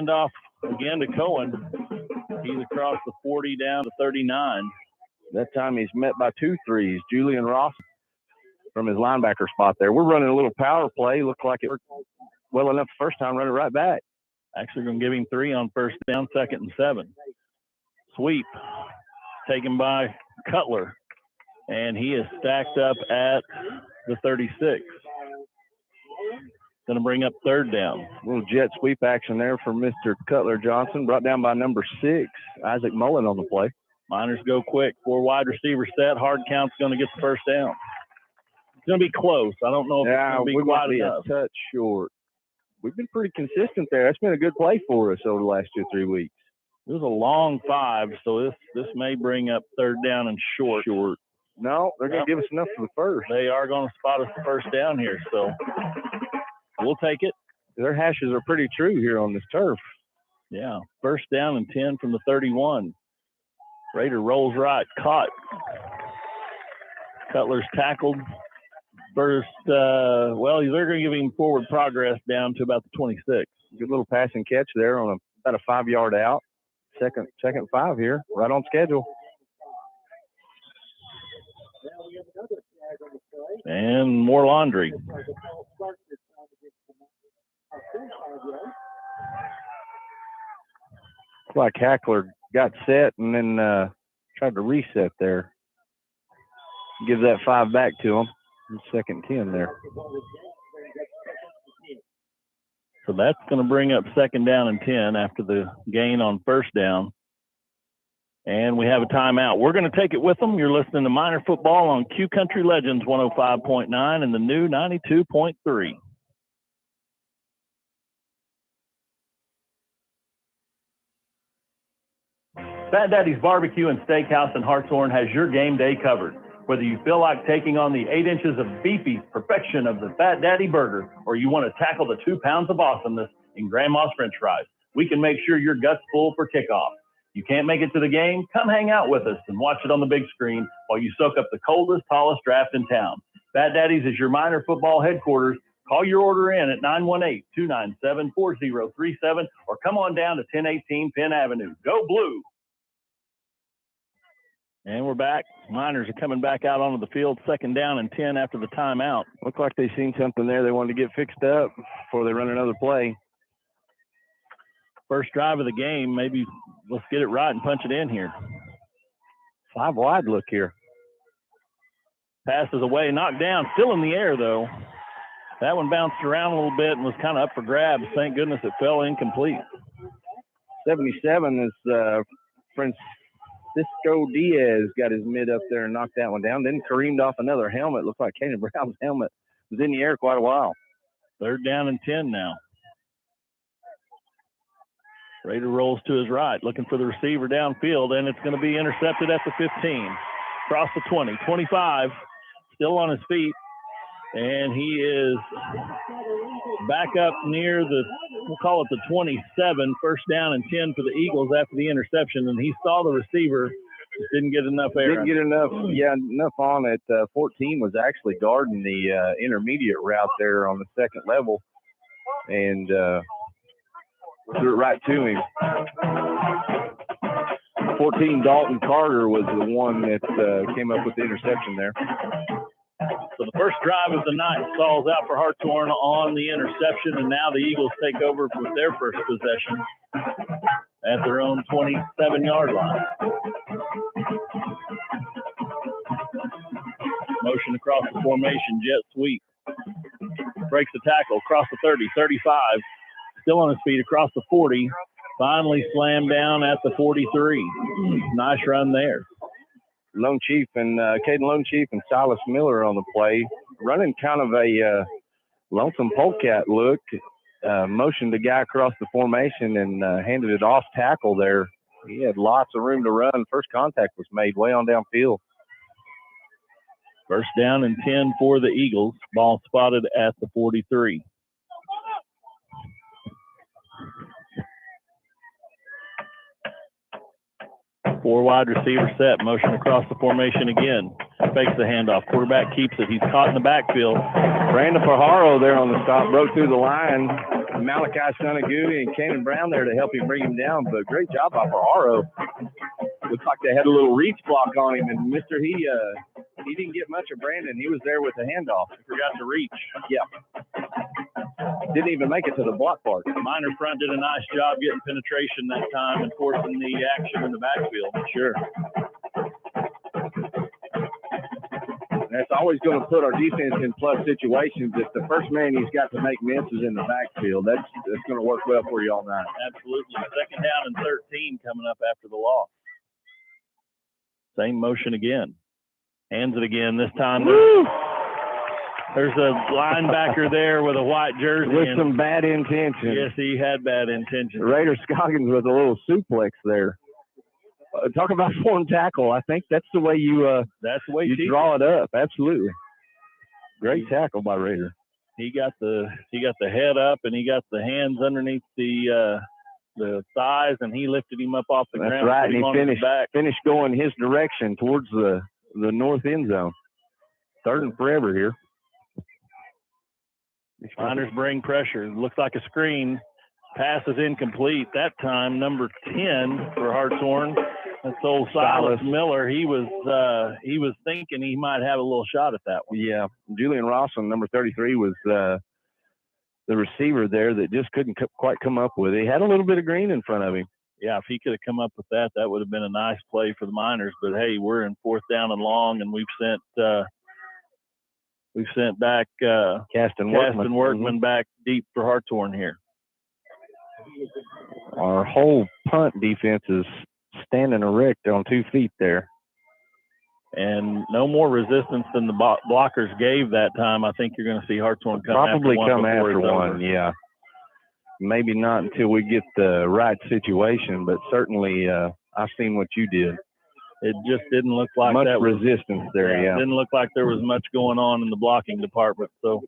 handoff again to Cohen. He's across the 40 down to 39. That time he's met by 2 threes. Julian Ross from his linebacker spot there. We're running a little power play. Looked like it worked well enough the first time, running right back. Actually going to give him 3 on first down, 2nd and 7. Sweep taken by Cutler, and he is stacked up at the 36. Going to bring up 3rd down. A little jet sweep action there for Mr. Cutler Johnson, brought down by number 6, Isaac Mullen on the play. Miners go quick. 4 wide receiver set. Hardcount's going to get the first down. It's going to be close. I don't know if it's going to be quite enough. A touch short. We've been pretty consistent there. That's been a good play for us over the last 2 or 3 weeks. It was a long 5, so this may bring up 3rd down and short. No, they're going to give us enough for the first. They are going to spot us the first down here, so we'll take it. Their hashes are pretty true here on this turf. Yeah, first down and 10 from the 31. Raider rolls right, caught. Cutler's tackled. First, they're going to give him forward progress down to about the 26. Good little passing catch there on about a 5-yard out. Second 5 here, right on schedule. And more laundry. Looks like Hackler got set and then tried to reset there. Give that 5 back to him. 2nd 10 there. So that's going to bring up 2nd down and 10 after the gain on first down. And we have a timeout. We're going to take it with them. You're listening to Miner Football on Q Country Legends 105.9 and the new 92.3. Fat Daddy's Barbecue and Steakhouse in Hartshorne has your game day covered. Whether you feel like taking on the 8 inches of beefy perfection of the Fat Daddy burger, or you want to tackle the 2 pounds of awesomeness in Grandma's French fries, we can make sure your gut's full for kickoff. You can't make it to the game? Come hang out with us and watch it on the big screen while you soak up the coldest, tallest draft in town. Fat Daddy's is your Miner football headquarters. Call your order in at 918-297-4037 or come on down to 1018 Penn Avenue. Go Blue! And we're back. Miners are coming back out onto the field, 2nd down and 10 after the timeout. Looked like they seen something there they wanted to get fixed up before they run another play. First drive of the game, maybe let's get it right and punch it in here. 5 wide look here. Passes away, knocked down, still in the air though. That one bounced around a little bit and was kind of up for grabs. Thank goodness it fell incomplete. 77 is Francisco Diaz got his mid up there and knocked that one down. Then careened off another helmet. Looked like Kanan Brown's helmet was in the air quite a while. 3rd down and 10 now. Raider rolls to his right, looking for the receiver downfield, and it's going to be intercepted at the 15. Across the 20, 25, still on his feet, and he is back up near the, we'll call it the 27, first down and 10 for the Eagles after the interception, and he saw the receiver, just didn't get enough air. Didn't get enough on it. 14 was actually guarding the intermediate route there on the 2nd level, and threw it right to him. 14, Dalton Carter was the one that came up with the interception there. So the first drive of the night stalls out for Hartshorne on the interception, and now the Eagles take over with their first possession at their own 27-yard line. Motion across the formation, jet sweep. Breaks the tackle across the 30, 35. Still on his feet across the 40. Finally slammed down at the 43. Nice run there. Lone Chief and Caden Lone Chief and Silas Miller on the play, running kind of a lonesome polecat look. Motioned the guy across the formation and handed it off tackle there. He had lots of room to run. First contact was made way on downfield. First down and 10 for the Eagles. Ball spotted at the 43. Four wide receiver set, motion across the formation again. Fakes the handoff. Quarterback keeps it. He's caught in the backfield. Brandon Pajaro there on the stop, broke through the line. Malachi Sonagui and Cannon Brown there to help him bring him down, but great job by Ferraro. Looks like they had a little reach block on him, and he didn't get much of Brandon. He was there with the handoff. He forgot to reach. Yeah. Didn't even make it to the block part. Minor front did a nice job getting penetration that time and forcing the action in the backfield. Sure. That's always going to put our defense in plus situations. If the first man he's got to make misses in the backfield, that's going to work well for you all night. Absolutely. Second down and 13 coming up after the loss. Same motion again. Hands it again. This time there's a linebacker there with a white jersey. With some bad intentions. Yes, he had bad intentions. Raider Scoggins with a little suplex there. Talk about form tackle. I think that's the way you draw it up. Absolutely. Great tackle by Raider. He got the head up and he got the hands underneath the thighs, and he lifted him up off the ground. That's right. And he finished going his direction towards the north end zone. Third and forever here. Miners bring pressure. Looks like a screen. Pass is incomplete. That time, number 10 for Hartshorne. That's old Silas Miller. He was thinking he might have a little shot at that one. Yeah. Julian Rawson, number 33, was the receiver there that just couldn't quite come up with it. He had a little bit of green in front of him. Yeah, if he could have come up with that, that would have been a nice play for the Miners. But hey, we're in fourth down and long, and we've sent back Caston Workman back deep for Hartshorne here. Our whole punt defense is standing erect on 2 feet there. And no more resistance than the blockers gave that time. I think you're going to see Hartshorne come probably after one. Probably come after one, yeah. Maybe not until we get the right situation, but certainly I've seen what you did. It just didn't look like much that resistance there, yeah. It didn't look like there was much going on in the blocking department. So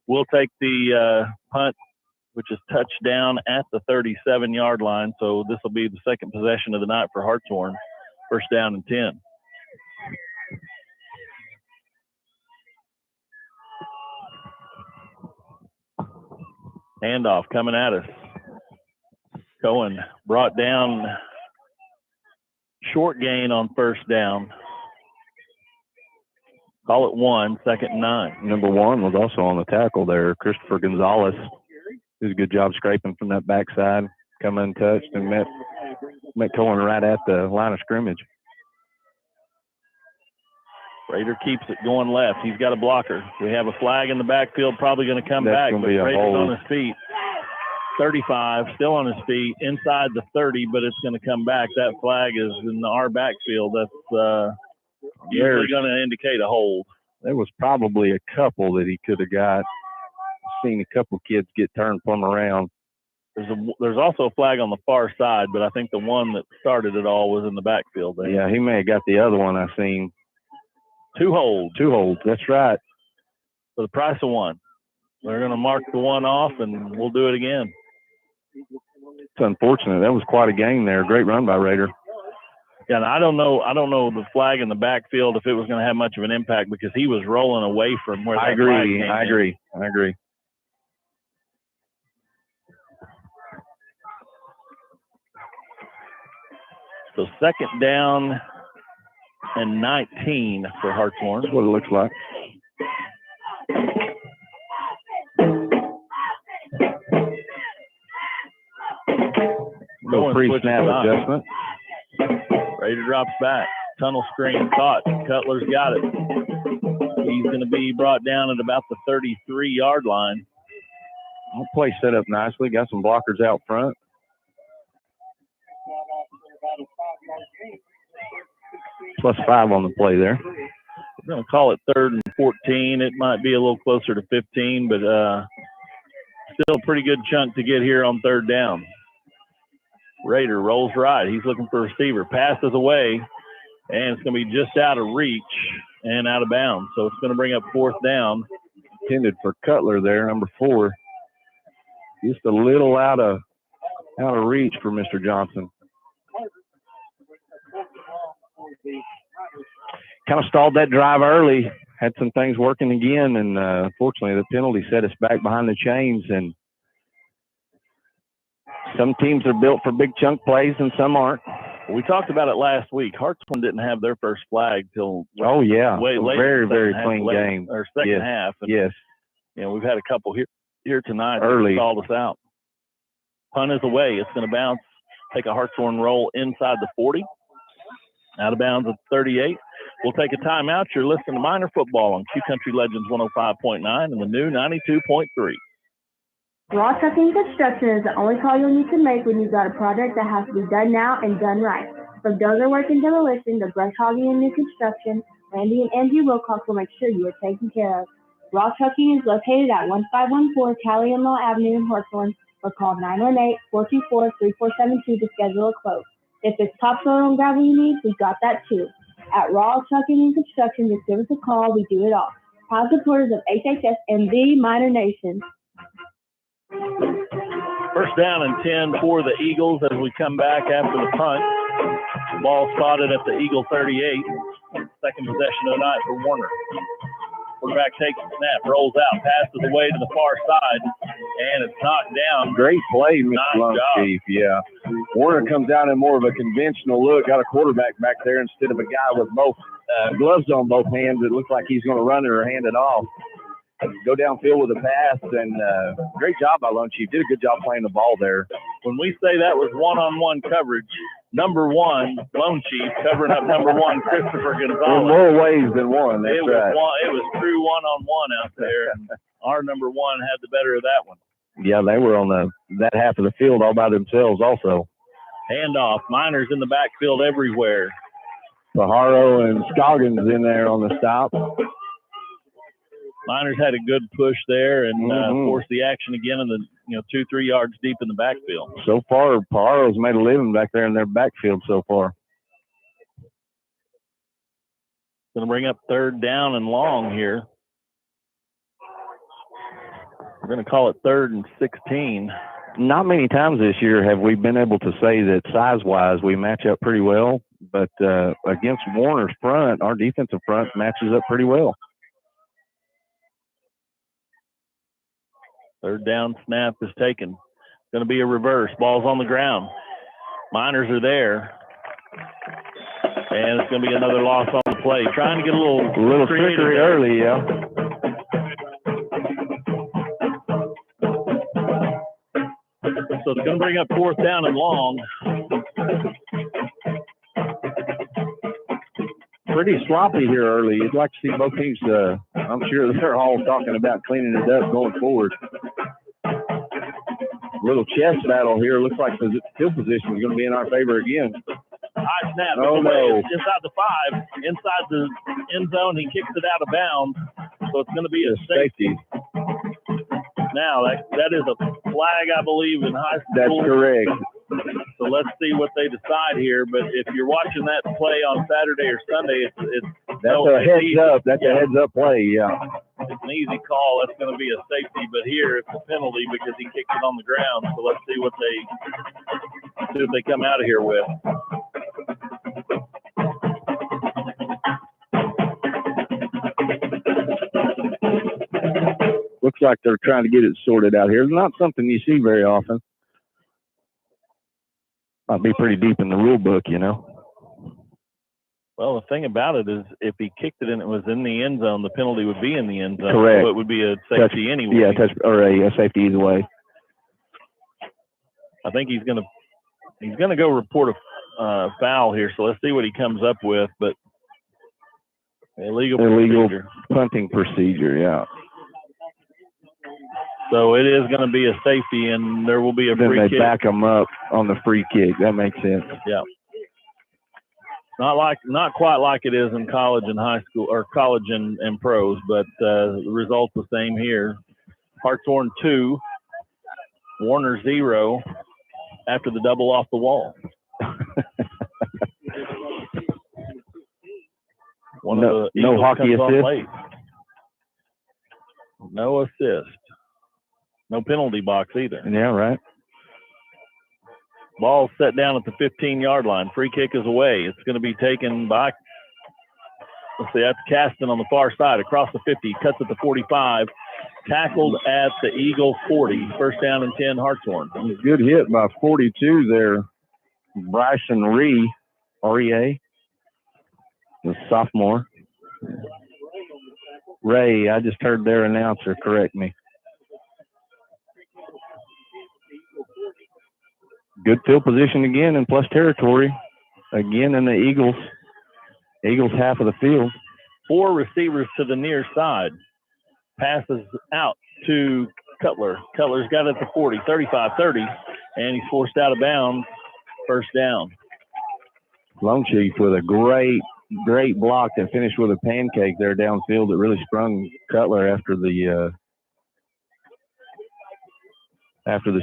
we'll take the punt, which is touchdown at the 37-yard line. So this will be the second possession of the night for Hartshorne. First down and 10. Handoff coming at us. Cohen brought down, short gain on first down. Call it 1, 2nd and 9. Number 1 was also on the tackle there, Christopher Gonzalez. Did a good job scraping from that backside, come untouched, and met Cohen right at the line of scrimmage. Raider keeps it going left. He's got a blocker. We have a flag in the backfield, probably going to come back. But Raider's on his feet. 35, still on his feet, inside the 30, but it's going to come back. That flag is in our backfield. That's usually going to indicate a hold. There was probably a couple that he could have got. Seen a couple kids get turned plumb around. There's also a flag on the far side, but I think the one that started it all was in the backfield there. Yeah, he may have got the other one I seen. 2 holds. 2 holds, that's right. For the price of 1. They're going to mark the 1 off, and we'll do it again. It's unfortunate. That was quite a game there. Great run by Raider. Yeah, and I don't know the flag in the backfield if it was going to have much of an impact because he was rolling away from where that flag came in. I agree. So 2nd down and 19 for Hartshorne. That's what it looks like. Little pre-snap adjustment. Raider drops back. Tunnel screen caught. Cutler's got it. He's going to be brought down at about the 33-yard line. Play set up nicely. Got some blockers out front. +5 on the play there. We're going to call it 3rd and 14. It might be a little closer to 15, but still a pretty good chunk to get here on 3rd down. Raider rolls right. He's looking for a receiver. Passes away, and it's going to be just out of reach and out of bounds. So it's going to bring up 4th down. Intended for Cutler there, number 4. Just a little out of reach for Mr. Johnson. Kind of stalled that drive early. Had some things working again, and unfortunately the penalty set us back behind the chains, and Some teams are built for big chunk plays and some aren't. We talked about it last week. Hartshorne didn't have their first flag till way late. Very clean game. Or second half. And, yes. We've had a couple here tonight early. That called us out. Punt is away. It's going to bounce, take a Hartshorne roll inside the 40. Out of bounds at 38. We'll take a timeout. You're listening to Miner Football on Q Country Legends 105.9 and the new 92.3. Raw Trucking Construction is the only call you'll need to make when you've got a project that has to be done now and done right. From dozer work and demolition to brush hogging and new construction, Randy and Angie Wilcox will make sure you are taken care of. Raw Trucking is located at 1514 Cali and Law Avenue in Hartshorne, or call 918-424-3472 to schedule a quote. If it's topsoil and gravel you need, we've got that too. At Raw Trucking and Construction, just give us a call. We do it all. Proud supporters of HHS and the Miner Nation. First down and 10 for the Eagles as we come back after the punt. Ball spotted at the Eagle 38. Second possession of the night for Warner. Quarterback takes the snap, rolls out, passes away to the far side, and it's knocked down. Great play, Mr. Nice Chief. Yeah. Warner comes out in more of a conventional look, got a quarterback back there instead of a guy with both gloves on both hands. It looks like he's going to run it or hand it off. Go downfield with a pass, and great job by Lone Chief. Did a good job playing the ball there. When we say that was one-on-one coverage, number one, Lone Chief, covering up number one, Christopher Gonzalez. In more ways than one, that's right. It was true one-on-one out there, and our number one had the better of that one. Yeah, they were on that half of the field all by themselves also. Handoff. Miners in the backfield everywhere. Pajaro and Scoggins in there on the stop. Miners had a good push there and forced the action again in the 2-3 yards deep in the backfield. So far, Pajaro's made a living back there in their backfield so far. Going to bring up third down and long here. We're going to call it 3rd and 16. Not many times this year have we been able to say that size-wise we match up pretty well, but against Warner's front, our defensive front matches up pretty well. Third down snap is taken. Going to be a reverse. Ball's on the ground. Miners are there. And it's going to be another loss on the play. Trying to get a little trickery early, yeah. So it's going to bring up 4th down and long. Pretty sloppy here early. You'd like to see both teams, I'm sure they're all talking about cleaning it up going forward. Little chest battle here. Looks like the field position is going to be in our favor again. High snap. Oh, no. Inside the 5. Inside the end zone. He kicks it out of bounds. So it's going to be a safety. Now, that is a flag, I believe, in high school. That's correct. So let's see what they decide here. But if you're watching that play on Saturday or Sunday, that's a heads up. That's a heads up play, yeah. It's an easy call. That's going to be a safety. But here it's a penalty because he kicked it on the ground. So let's see what they come out of here with. Looks like they're trying to get it sorted out here. It's not something you see very often. Might be pretty deep in the rule book, Well, the thing about it is if he kicked it and it was in the end zone, the penalty would be in the end zone. Correct. So it would be a safety anyway. Yeah, or a safety either way. I think he's gonna go report a foul here. So let's see what he comes up with. But illegal procedure. Punting procedure, yeah. So it is going to be a safety, and there will be a free kick. Then they back them up on the free kick. That makes sense. Yeah. Not quite like it is in college and high school, or college and pros, but the result's the same here. Hartshorne 2, Warner 0 after the double off the wall. No hockey assist. No assist. No penalty box either. Yeah, right. Ball set down at the 15-yard line. Free kick is away. It's going to be taken by, let's see, that's Caston on the far side across the 50. Cuts at the 45. tackled at the Eagle 40. First down and 10, Hartshorne. Good hit by 42 there. Bryson REA, the sophomore. Ray, I just heard their announcer correct me. Good field position again in plus territory. Again in the Eagles half of the field. 4 receivers to the near side. Passes out to Cutler. Cutler's got it at the 40, 35-30, and he's forced out of bounds. First down. Lone Chief with a great block that finished with a pancake there downfield that really sprung Cutler after the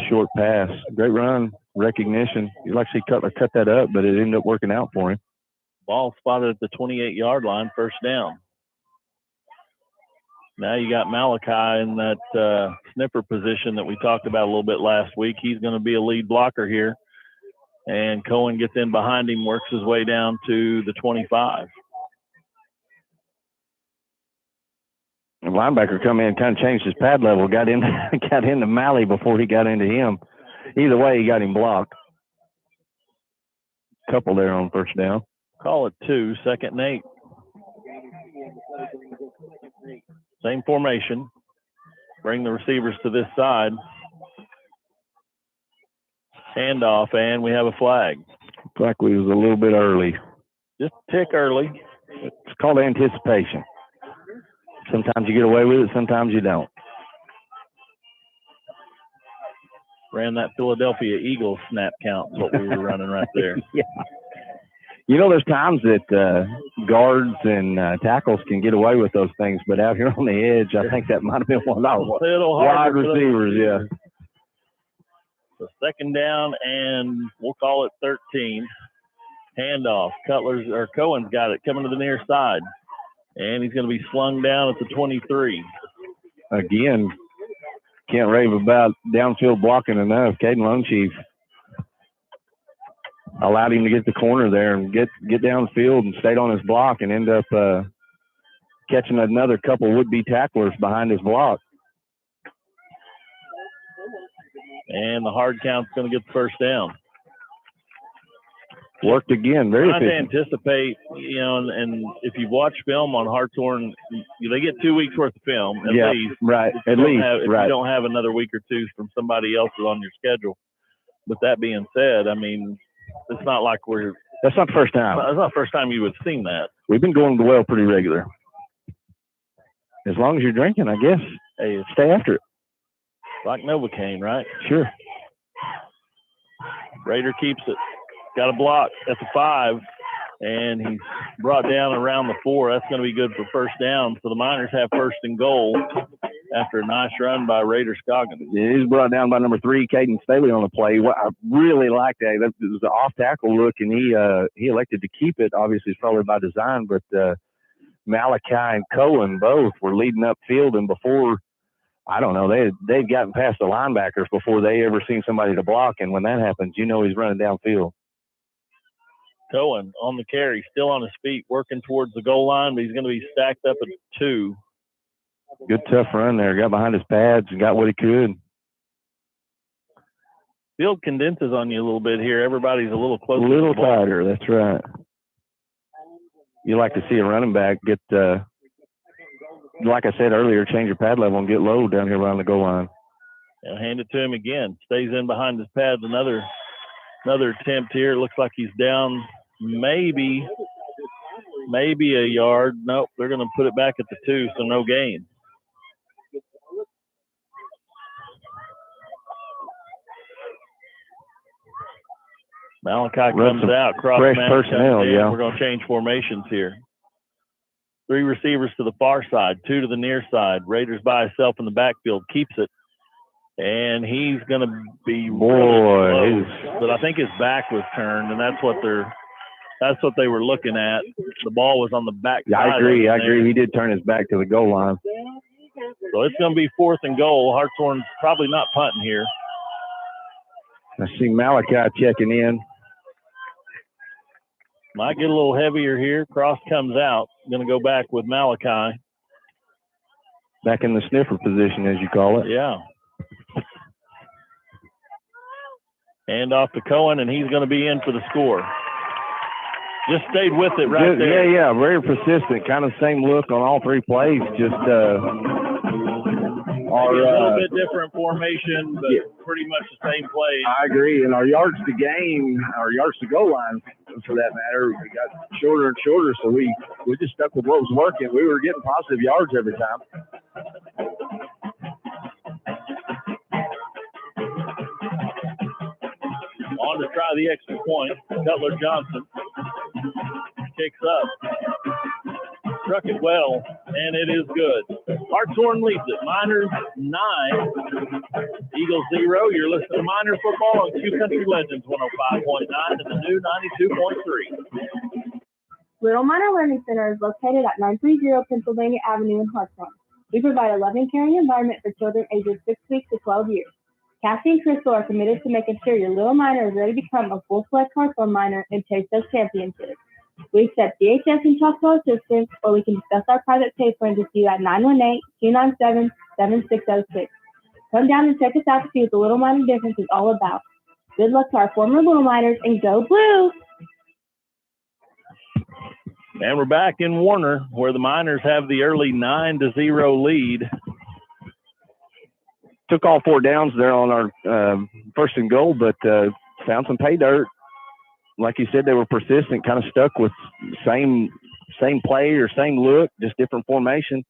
short pass. Great run, recognition. You'd like to see Cutler cut that up, but it ended up working out for him. Ball spotted at the 28-yard line, first down. Now you got Malachi in that sniffer position that we talked about a little bit last week. He's going to be a lead blocker here. And Cohen gets in behind him, works his way down to the 25. The linebacker come in and kind of changed his pad level, got into Malley before he got into him. Either way, he got him blocked. Couple there on first down. Call it 2, 2nd and 8. Same formation. Bring the receivers to this side. Handoff, and we have a flag. Looks like we was a little bit early. Just a tick early. It's called anticipation. Sometimes you get away with it, sometimes you don't. Ran that Philadelphia Eagles snap count, is what we were running right there. Yeah. You know, there's times that guards and tackles can get away with those things, but out here on the edge, I think that might have been one of our wide receivers, yeah. So 2nd down, and we'll call it 13. Handoff. Cohen's got it coming to the near side. And he's going to be slung down at the 23. Again, can't rave about downfield blocking enough. Caden Lone Chief allowed him to get the corner there and get downfield and stayed on his block and end up catching another couple would-be tacklers behind his block. And the hard count's going to get the first down. Worked again, very efficient. efficient. To anticipate, and if you watch film on Hartshorne, they get 2 weeks worth of film at least. Right. If you don't have another week or two from somebody else on your schedule. With that being said, I mean, it's not like that's not the first time. It's not the first time you would have seen that. We've been going to the well pretty regular. As long as you're drinking, I guess. Hey, stay after it. Like Novocaine, right? Sure. Raider keeps it. Got a block at the 5, and he's brought down around the 4. That's going to be good for first down. So the Miners have 1st and goal after a nice run by Raider Scoggins. Yeah, he's brought down by number 3, Caden Staley on the play. I really liked that. It was an off-tackle look, and he elected to keep it. Obviously, it's probably by design, but Malachi and Cohen both were leading upfield, and before, I don't know, they'd gotten past the linebackers before they ever seen somebody to block, and when that happens, you know he's running downfield. Cohen on the carry, still on his feet, working towards the goal line, but he's going to be stacked up at 2. Good tough run there. Got behind his pads and got what he could. Field condenses on you a little bit here. Everybody's a little closer. A little tighter, that's right. You like to see a running back get, like I said earlier, change your pad level and get low down here around the goal line. And hand it to him again. Stays in behind his pads. Another attempt here. Looks like he's down maybe a yard. Nope, they're going to put it back at the 2, so no gain. Malachi comes out, cross fresh personnel, yeah. We're going to change formations here. 3 receivers to the far side, 2 to the near side. Raiders by himself in the backfield, keeps it. And he's going to be really close, but I think his back was turned, and that's what they were looking at. The ball was on the back side. I agree. He did turn his back to the goal line. So it's going to be 4th and goal. Hartshorne's probably not punting here. I see Malachi checking in. Might get a little heavier here. Cross comes out. Going to go back with Malachi. Back in the sniffer position, as you call it. Yeah. Hand off to Cohen, and he's going to be in for the score. Just stayed with it right there. Yeah, very persistent. Kind of same look on all three plays. Just a little bit different formation, but pretty much the same play. I agree. And our yards to gain, our yards to goal line, for that matter, we got shorter and shorter. So we just stuck with what was working. We were getting positive yards every time. On to try the extra point. Cutler Johnson kicks up. Struck it well, and it is good. Hartshorne leads it. Miners 9, Eagles 0. You're listening to Miner Football on Q Country Legends 105.9 and the new 92.3. Little Miner Learning Center is located at 930 Pennsylvania Avenue in Hartshorne. We provide a loving, caring environment for children ages 6 weeks to 12 years. Cassie and Crystal are committed to making sure your little miner is ready to become a full-fledged Hartshorne miner and chase those championships. We accept DHS and Choctaw assistance, or we can discuss our private pay plans with you at 918-297-7606. Come down and check us out to see what the Little Miner difference is all about. Good luck to our former Little Miners, and go Blue! And we're back in Warner, where the Miners have the early 9-0 lead. Took all 4 downs there on our first and goal, but found some pay dirt. Like you said, they were persistent, kind of stuck with same play or same look, just different formation.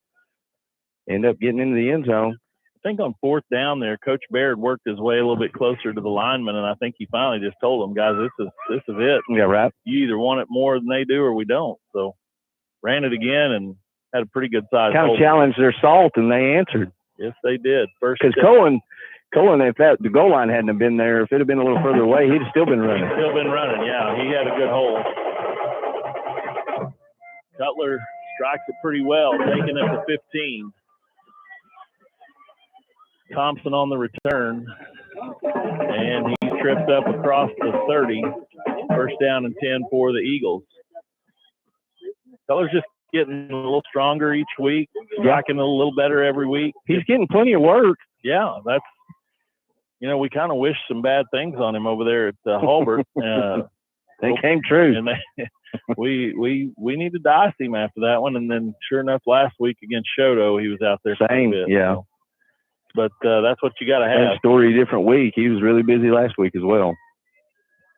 End up getting into the end zone. I think on 4th down there, Coach Baird worked his way a little bit closer to the lineman, and I think he finally just told them, guys, this is it. Yeah, right. You either want it more than they do or we don't. So ran it again and had a pretty good size. Kind of challenged their salt, and they answered. Yes, they did. First, because Cohen, if the goal line hadn't have been there, if it had been a little further away, he'd have still been running. Still been running, yeah. He had a good hole. Cutler strikes it pretty well, taking it to 15. Thompson on the return, and he tripped up across the 30. First down and 10 for the Eagles. Cutler's just getting a little stronger each week, striking a little better every week. He's getting plenty of work. Yeah, that's, we kind of wish some bad things on him over there at Hulbert. They came true. And we needed to ice him after that one. And then sure enough, last week against Shoto, he was out there. Same, yeah. So. But that's what you got to have. Same story, different week. He was really busy last week as well.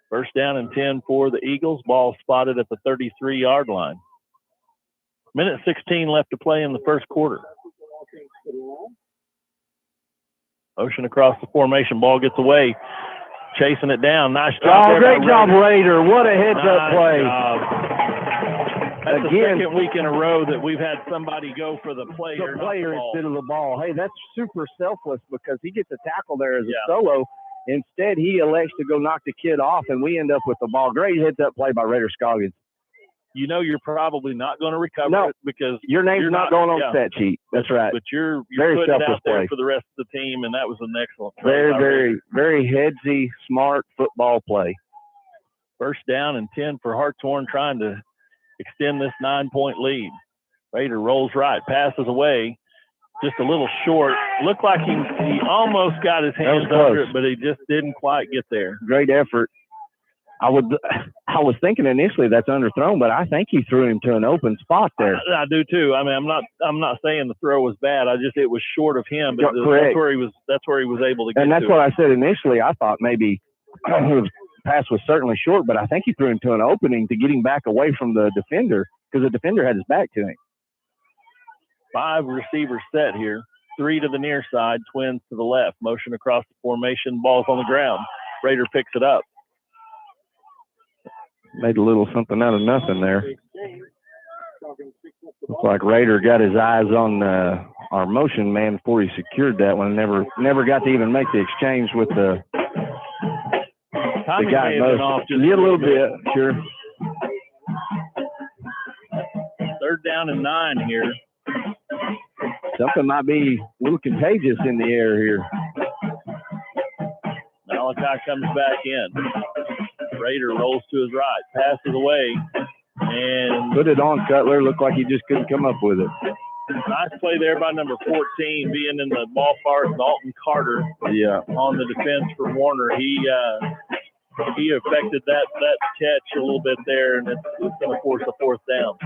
First down and 10 for the Eagles. Ball spotted at the 33-yard line. Minute 16 left to play in the first quarter. Motion across the formation. Ball gets away. Chasing it down. Nice job. Oh, great job, Raider. What a heads-up play. That's the second week in a row that we've had somebody go for the player, instead of the ball. Hey, that's super selfless because he gets a tackle there as a solo. Instead, he elects to go knock the kid off, and we end up with the ball. Great heads-up play by Raider Scoggins. You're probably not going to recover it because your name's not going on the stat sheet. That's right. But you're very putting it out there play for the rest of the team, and that was an excellent play. Very headsy, smart football play. First down and 10 for Hartshorne, trying to extend this 9-point lead. Raider rolls right, passes away, just a little short. Looked like he almost got his hands under it, but he just didn't quite get there. Great effort. I was thinking initially that's underthrown, but I think he threw him to an open spot there. I do too. I mean, I'm not saying the throw was bad. It was short of him, but that's where he was able to get. And that's what I said initially. I thought maybe his pass was certainly short, but I think he threw him to an opening to get him back away from the defender because the defender had his back to him. 5 receivers set here. 3 to the near side, Twins to the left. Motion across the formation. Ball's on the ground. Raider picks it up. Made a little something out of nothing there. Looks like Raider got his eyes on our motion man before he secured that one. Never got to even make the exchange with the guy. A little bit, sure. 3rd down and 9 here. Something might be a little contagious in the air here. Malachi comes back in. Raider rolls to his right, passes away, and put it on Cutler. Looked like he just couldn't come up with it. Nice play there by number 14, being in the ballpark, Dalton Carter. Yeah. On the defense for Warner. He affected that catch a little bit there, and it's going to force a fourth down.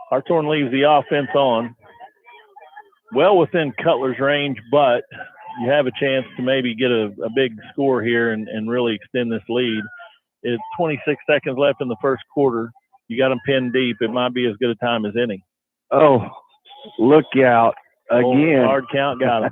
Hartshorne leaves the offense on. Well within Cutler's range, but you have a chance to maybe get a big score here and really extend this lead. It's 26 seconds left in the first quarter. You got them pinned deep. It might be as good a time as any. Oh, look out. Again. Hard count got him.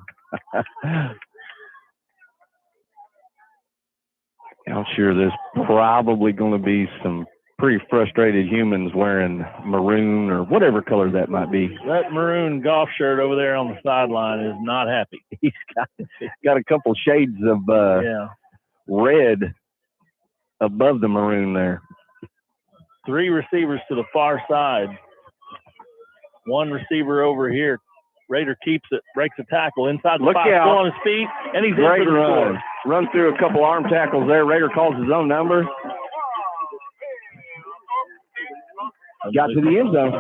I'm sure there's probably going to be some pretty frustrated humans wearing maroon or whatever color that might be. That maroon golf shirt over there on the sideline is not happy. He's got a couple shades of red above the maroon there. 3 receivers to the far side. 1 receiver over here. Raider keeps it, breaks a tackle inside the 5, still on his feet, and he's great in for the run. Run through a couple arm tackles there. Raider calls his own number. Got to the end zone.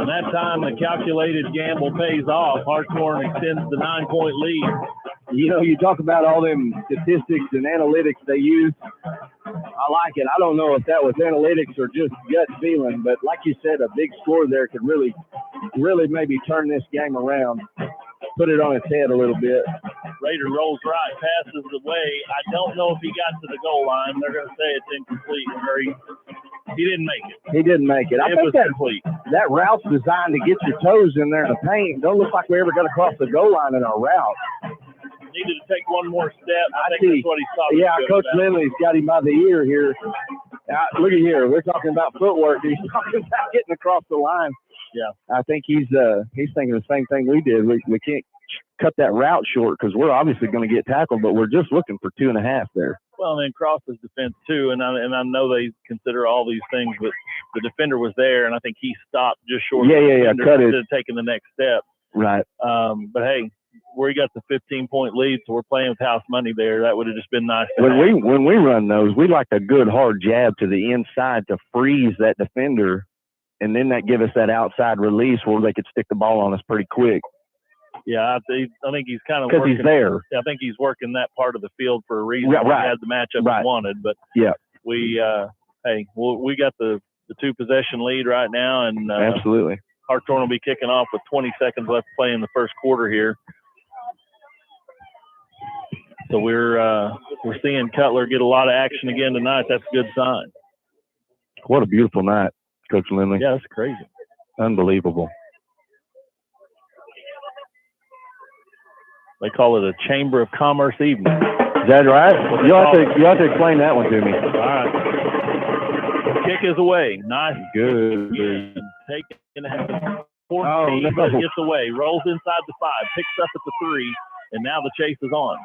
And that time, the calculated gamble pays off. Hartshorne extends the 9-point lead. You know, you talk about all them statistics and analytics they use. I like it. I don't know if that was analytics or just gut feeling, but like you said, a big score there could really maybe turn this game around, put it on its head a little bit. Raider rolls right, passes away. I don't know if he got to the goal line. They're going to say it's incomplete. He didn't make it. He didn't make it. I think was complete. That route's designed to get your toes in there in the paint. Don't look like we ever got across the goal line in our route. Needed to take one more step. I think that's what he's talking about. Yeah, Coach Lindley's got him by the ear here. Look at here. We're talking about footwork. He's talking about getting across the line. Yeah. I think he's thinking the same thing we did. We can't cut that route short because we're obviously going to get tackled, but we're just looking for 2.5 there. Well, and then Cross's defense too, and I know they consider all these things, but the defender was there, and I think he stopped just short of the defender instead of taking the next step. Right. But hey, we got the 15-point lead, so we're playing with house money there. That would have just been nice. When we run those, we like a good hard jab to the inside to freeze that defender, and then that give us that outside release where they could stick the ball on us pretty quick. Yeah, I think he's kind of because he's there. I think he's working that part of the field for a reason. Right. We had the matchup we wanted, but yeah, we we got the 2-possession lead right now, and absolutely. Hartshorne will be kicking off with 20 seconds left to play in the first quarter here. So we're seeing Cutler get a lot of action again tonight. That's a good sign. What a beautiful night, Coach Lindley. Yeah, that's crazy. Unbelievable. They call it a Chamber of Commerce evening. Is that right? You have to explain that one to me. All right. Kick is away. Nice. Good. Taking a 14, but gets away. Rolls inside the 5. Picks up at the 3, and now the chase is on.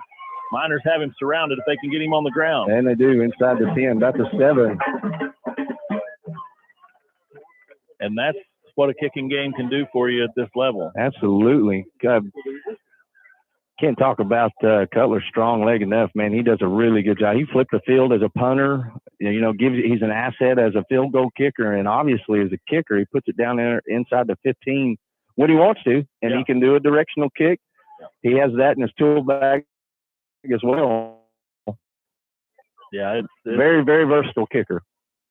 Miners have him surrounded if they can get him on the ground. And they do inside the 10. That's a 7. And that's what a kicking game can do for you at this level. Absolutely. God. Can't talk about Cutler strong leg enough, man. He does a really good job. He flipped the field as a punter. You know, he's an asset as a field goal kicker, and obviously as a kicker, he puts it down there inside the 15 when he wants to, and he can do a directional kick. Yeah. He has that in his tool bag as well. Yeah, it's very, very versatile kicker.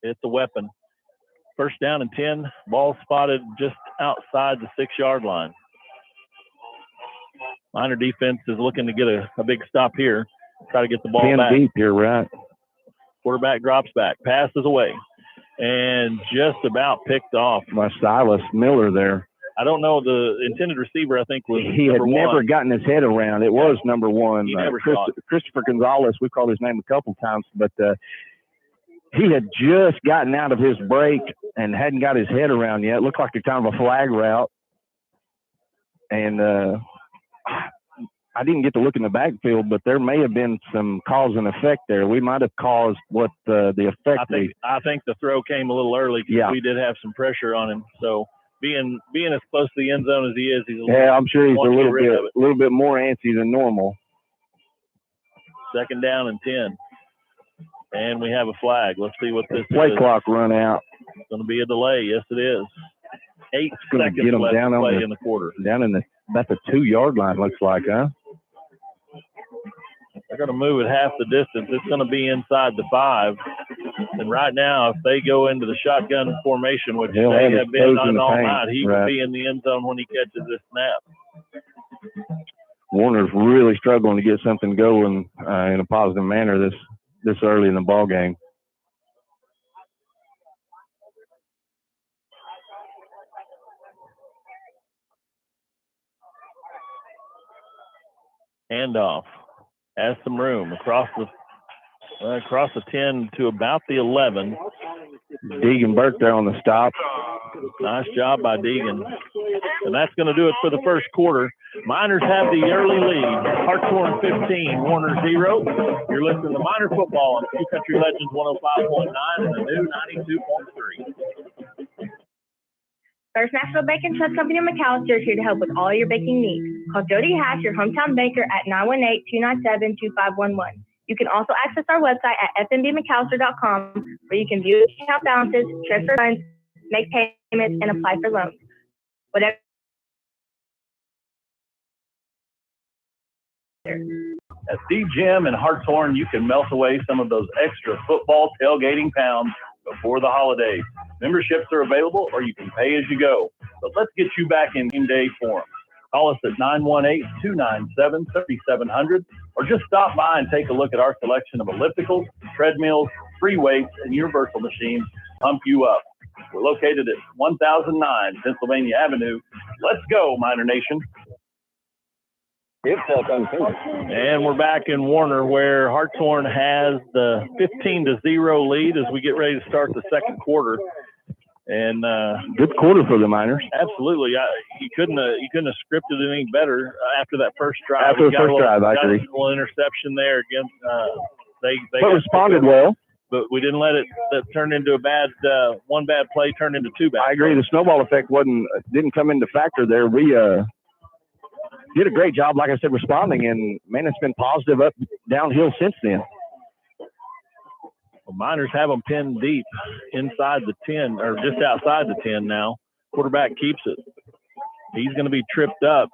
It's a weapon. First down and 10. Ball spotted just outside the 6-yard line. Miner defense is looking to get a big stop here. Try to get the ball back. Deep here, right. Quarterback drops back. Passes away. And just about picked off. By Silas Miller there. I don't know. The intended receiver, I think, was he had never gotten his head around. It was number 1. He never Christopher Gonzalez. We called his name a couple times, but he had just gotten out of his break and hadn't got his head around yet. It looked like a kind of a flag route. And I didn't get to look in the backfield, but there may have been some cause and effect there. We might have caused what the effect. I think the throw came a little early because we did have some pressure on him. So being as close to the end zone as he is, I'm sure he's a little bit more antsy than normal. Second down and 10. And we have a flag. Let's see what this Play is. clock run out. It's going to be a delay. Yes, it is. 8 Gonna seconds get them left down to on play the- in the quarter. Down in about the 2-yard line, looks like, huh? They're going to move it half the distance. It's going to be inside the 5. And right now, if they go into the shotgun formation, which He'll they have have it been closed in on the all paint. night, he will Right. be in the end zone when he catches this snap. Warner's really struggling to get something going in a positive manner this early in the ball game. Handoff. Has some room across the 10 to about the 11. Deegan Burke there on the stop. Nice job by Deegan. And that's going to do it for the first quarter. Miners have the early lead. Hartshorne 15, Warner 0. You're listening to Miner Football on Sioux Country Legends 105.9 and the new 92.3. First National Bacon Trust Company in McAllister is here to help with all your baking needs. Call Jody Hash, your hometown baker, at 918-297-2511. You can also access our website at fnbmcallister.com, where you can view account balances, transfer funds, make payments, and apply for loans. Whatever. At Steve Gym in Hartshorne, you can melt away some of those extra football tailgating pounds before the holidays. Memberships are available, or you can pay as you go. But let's get you back in game day form. Call us at 918-297-3700, or just stop by and take a look at our selection of ellipticals, treadmills, free weights, and universal machines to pump you up. We're located at 1009 Pennsylvania Avenue. Let's go, Miner Nation. And we're back in Warner, where Hartshorne has the 15-0 lead as we get ready to start the second quarter. And Good quarter for the Miners. absolutely, you couldn't have scripted it any better after that first drive. After the first drive, I got agree. a little interception there against they But responded well. but we didn't let it turn into a bad one bad play turned into two bad. I agree. The snowball effect didn't come into factor there. We did a great job, like I said, responding, and man, it's been positive up downhill since then. Well, Miners have them pinned deep inside the 10, or just outside the 10 now. Quarterback keeps it. He's going to be tripped up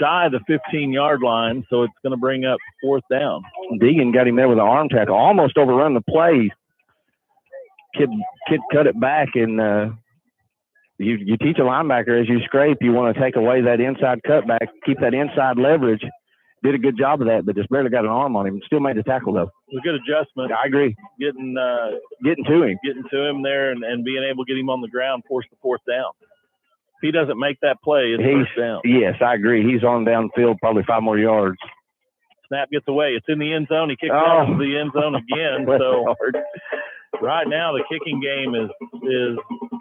shy of the 15-yard line, so it's going to bring up fourth down. Deegan got him there with an arm tackle, almost overrun the play. Kid cut it back, and you teach a linebacker as you scrape, you want to take away that inside cutback, keep that inside leverage. Did a good job of that, but just barely got an arm on him. Still made the tackle, though. It was a good adjustment. I agree. Getting to him there and being able to get him on the ground, force the fourth down. If he doesn't make that play, it's first down. Yes, I agree. He's on downfield, probably 5 more yards. Snap gets away. It's in the end zone. He kicks out of the end zone again. So right now the kicking game is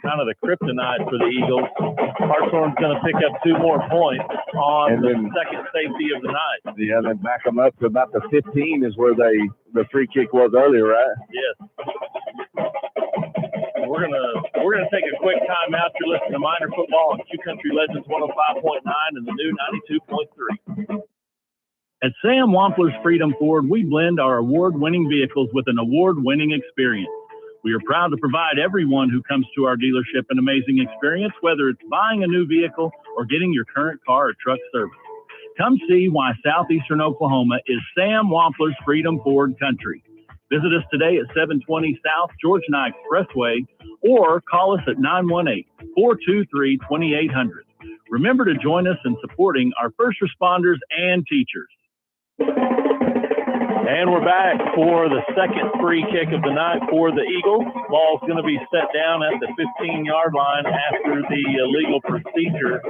kind of the kryptonite for the Eagles. Hartshorne's going to pick up 2 more points on the second safety of the night. Yeah, then back them up to about the 15 is where the free kick was earlier, right? Yes. We're gonna take a quick timeout. You're listening to Miner Football on Sioux Country Legends 105.9 and the new 92.3. At Sam Wampler's Freedom Ford, we blend our award-winning vehicles with an award-winning experience. We are proud to provide everyone who comes to our dealership an amazing experience, whether it's buying a new vehicle or getting your current car or truck serviced. Come see why Southeastern Oklahoma is Sam Wampler's Freedom Ford Country. Visit us today at 720 South George Knight Expressway or call us at 918-423-2800. Remember to join us in supporting our first responders and teachers. And we're back for the second free kick of the night for the Eagles. Ball's going to be set down at the 15-yard line after the illegal procedure,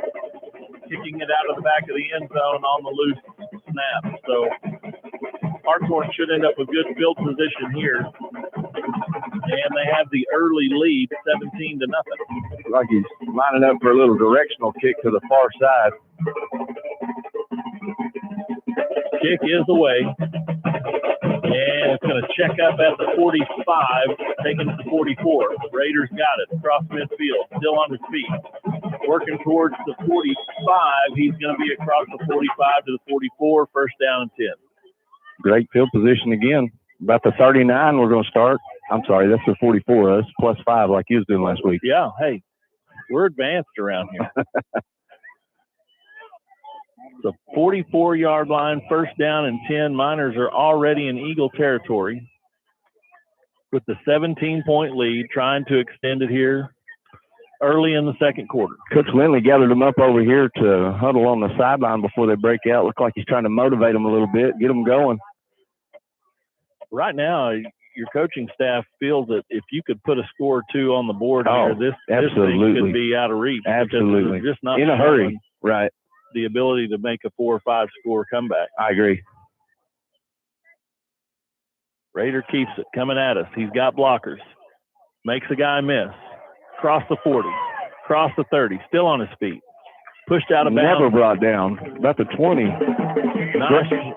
kicking it out of the back of the end zone on the loose snap. So Hartshorne should end up with good field position here. And they have the early lead, 17-0. Like he's lining up for a little directional kick to the far side. Kick is away. And it's going to check up at the 45, taking it to 44. Raiders got it across midfield, still on his feet. Working towards the 45. He's going to be across the 45 to the 44, first down and 10. Great field position again. About the 39 we're going to start. I'm sorry, that's the 44. That's +5 like you was doing last week. Yeah, hey, we're advanced around here. The 44-yard line, first down and 10. Miners are already in Eagle territory with the 17-point lead, trying to extend it here early in the second quarter. Coach Lindley gathered them up over here to huddle on the sideline before they break out. Look like he's trying to motivate them a little bit, get them going. Right now, your coaching staff feels that if you could put a score or two on the board here, this thing could be out of reach. Absolutely. Just not in a hurry. Right. The ability to make a 4 or 5 score comeback. I agree. Raider keeps it coming at us. He's got blockers. Makes a guy miss. Cross the 40. Cross the 30. Still on his feet. Pushed out of bounds. Never brought down. About the 20.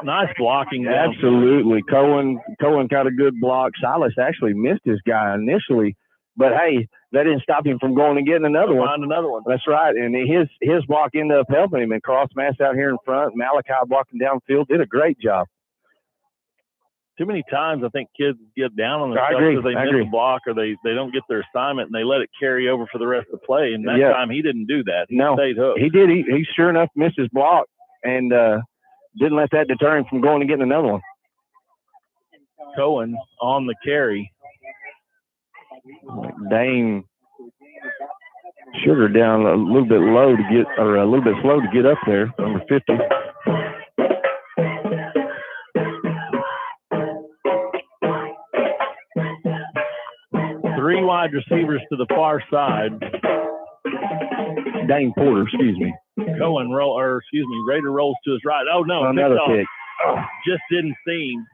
Nice blocking. Absolutely. Cohen got a good block. Silas actually missed his guy initially, but hey, that didn't stop him from going and getting another one. Find another one. That's right. And his block ended up helping him. And Cross Mass out here in front, Malachi blocking downfield, did a great job. Too many times I think kids get down on themselves because they miss a block or they don't get their assignment and they let it carry over for the rest of the play. And that time he didn't do that. He stayed hooked. He did. He sure enough missed his block and didn't let that deter him from going and getting another one. Cohen on the carry. Dane Sugar down a little bit low to get, or a little bit slow to get up there, number 50. Three wide receivers to the far side. Dane Porter, excuse me. Raider rolls to his right. Oh no, another pick. Just didn't see him.